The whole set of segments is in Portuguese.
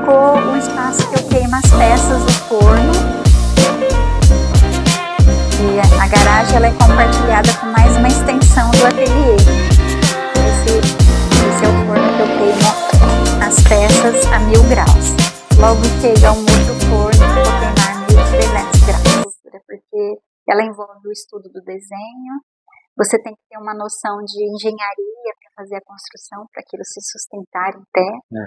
ficou um espaço que eu queimo as peças do forno. E a garagem ela é compartilhada com mais uma extensão do ateliê. Esse é o forno que eu queimo as peças a 1000 graus. Logo chega um outro forno que eu vou queimar 1300 graus, porque ela envolve o estudo do desenho. Você tem que ter uma noção de engenharia para fazer a construção, para aquilo se sustentar em pé. Né?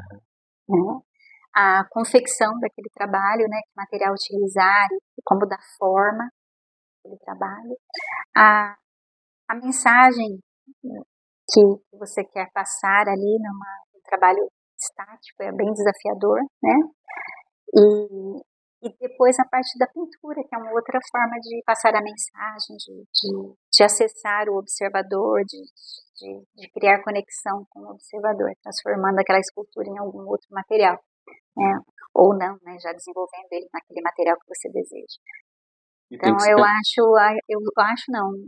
A confecção daquele trabalho, né, que material utilizar, como dar forma àquele trabalho. A mensagem que você quer passar ali num trabalho estático é bem desafiador, né? E depois a parte da pintura, que é uma outra forma de passar a mensagem, de acessar o observador, de criar conexão com o observador, transformando aquela escultura em algum outro material, né? Ou não, né? Já desenvolvendo ele naquele material que você deseja. Então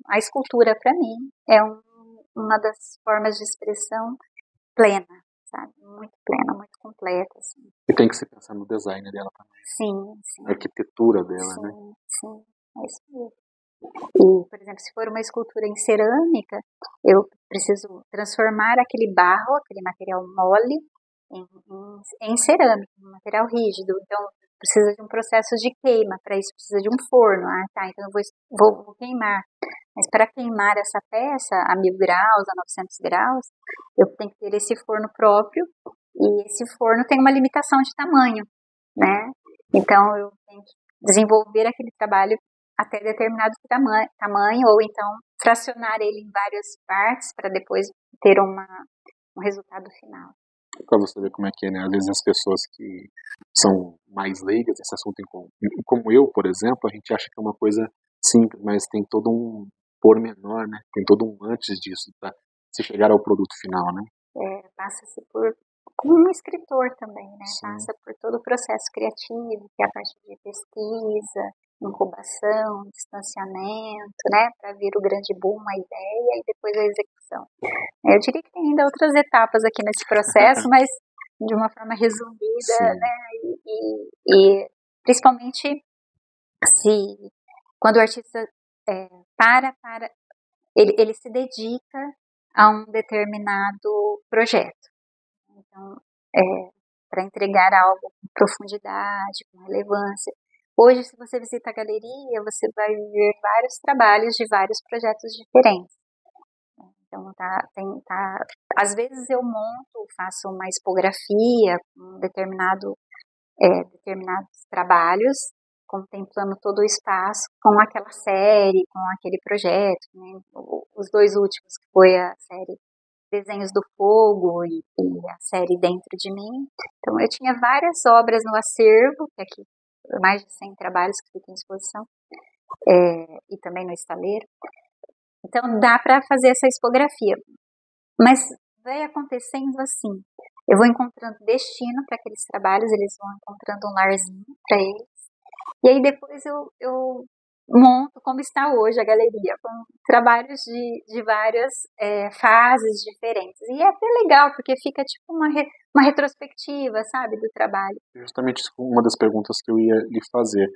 a escultura para mim é uma das formas de expressão plena, sabe? Muito plena, muito completa, assim. E tem que se pensar no design dela também. Sim. A arquitetura dela, sim, né? Sim, é isso mesmo. E, por exemplo, se for uma escultura em cerâmica, eu preciso transformar aquele barro, aquele material mole, em cerâmica, um material rígido. Então, precisa de um processo de queima, para isso precisa de um forno. Então eu vou queimar. Mas para queimar essa peça a 1000 graus, a 900 graus, eu tenho que ter esse forno próprio, e esse forno tem uma limitação de tamanho, né? Então eu tenho que desenvolver aquele trabalho até determinado tamanho, ou então fracionar ele em várias partes para depois ter um resultado final. Para você ver como é que é, né? Às vezes as pessoas que são mais leigas nesse assunto, como eu, por exemplo, a gente acha que é uma coisa simples, mas tem todo um pormenor, né? Tem todo um antes disso, para se chegar ao produto final, né? Passa-se como um escritor também, né? Sim. Passa por todo o processo criativo, que é a parte de pesquisa, incubação, distanciamento, né? Para vir o grande boom, a ideia e depois a execução. Eu diria que tem ainda outras etapas aqui nesse processo, mas de uma forma resumida, Sim. né? E principalmente quando o artista ele se dedica a um determinado projeto. Então, para entregar algo com profundidade, com relevância. Hoje, se você visita a galeria, você vai ver vários trabalhos de vários projetos diferentes. Então, às vezes eu faço uma expografia com determinados trabalhos, contemplando todo o espaço com aquela série, com aquele projeto, né? Os 2 últimos, que foi a série Desenhos do Fogo e a série Dentro de Mim. Então eu tinha várias obras no acervo, que aqui mais de 100 trabalhos que ficam em exposição, e também no estaleiro. Então dá para fazer essa expografia, mas vai acontecendo assim, eu vou encontrando destino para aqueles trabalhos, eles vão encontrando um larzinho para eles, e aí depois eu monto como está hoje a galeria, com trabalhos de várias fases diferentes. E é até legal, porque fica tipo uma retrospectiva, sabe, do trabalho. Justamente uma das perguntas que eu ia lhe fazer.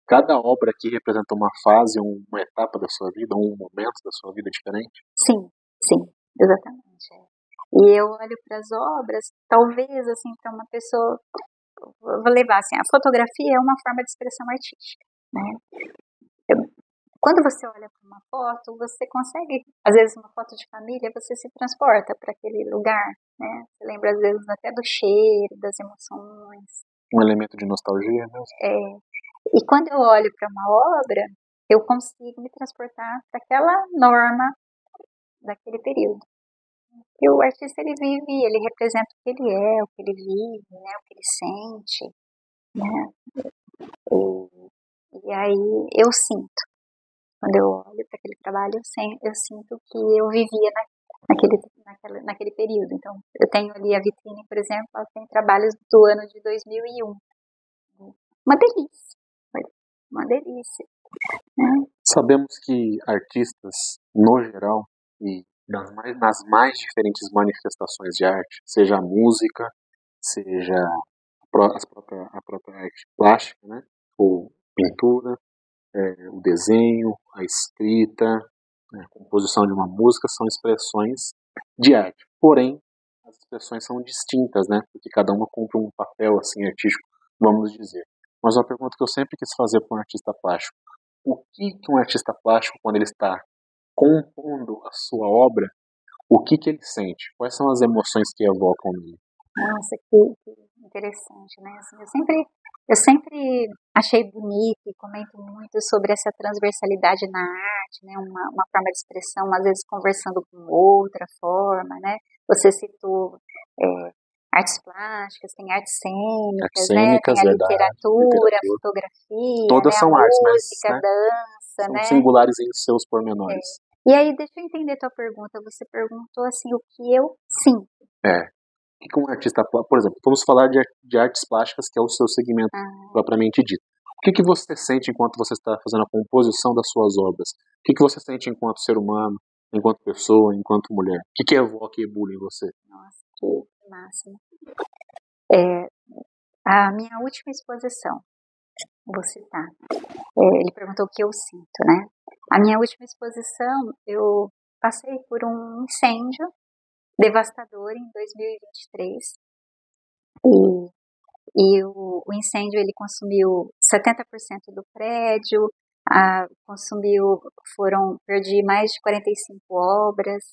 Cada obra aqui representa uma fase, uma etapa da sua vida, um momento da sua vida diferente? Sim, exatamente. E eu olho para as obras, talvez, assim, para uma pessoa, vou levar assim, a fotografia é uma forma de expressão artística, né? Quando você olha para uma foto, você consegue, às vezes uma foto de família, você se transporta para aquele lugar, né? Você lembra às vezes até do cheiro, das emoções. Um elemento de nostalgia mesmo? E quando eu olho para uma obra, eu consigo me transportar para aquela norma daquele período. E o artista, ele representa o que ele é, o que ele vive, né? O que ele sente, né? E aí eu sinto. Quando eu olho para aquele trabalho, eu sinto que eu vivia naquele período. Então, eu tenho ali a vitrine, por exemplo, ela tem trabalhos do ano de 2001. Uma delícia. Né? Sabemos que artistas, no geral, e nas mais diferentes manifestações de arte, seja a música, seja a própria arte plástica, né? Ou pintura, o desenho, a escrita, a composição de uma música são expressões de arte. Porém, as expressões são distintas, né? Porque cada uma cumpre um papel assim artístico, vamos dizer. Mas uma pergunta que eu sempre quis fazer para um artista plástico: o que um artista plástico, quando ele está compondo a sua obra, o que ele sente? Quais são as emoções que evocam nele? Nossa, que interessante, né? Assim, eu sempre achei bonito e comento muito sobre essa transversalidade na arte, né? Uma forma de expressão, às vezes conversando com outra forma, né? Você citou artes plásticas, tem artes cênicas, né? Tem a verdade, literatura, a fotografia, todas né? A são artes, mas música, a dança, são né? singulares em seus pormenores. E aí, deixa eu entender tua pergunta. Você perguntou assim, o que eu sinto. O que um artista, por exemplo, vamos falar de artes plásticas, que é o seu segmento propriamente dito. O que você sente enquanto você está fazendo a composição das suas obras? O que você sente enquanto ser humano, enquanto pessoa, enquanto mulher? O que evoca e ebulha em você? Nossa, que máximo. A minha última exposição, vou citar. Ele perguntou o que eu sinto, né? A minha última exposição, eu passei por um incêndio devastador em 2023 e o incêndio ele consumiu 70% do prédio, perdi mais de 45 obras.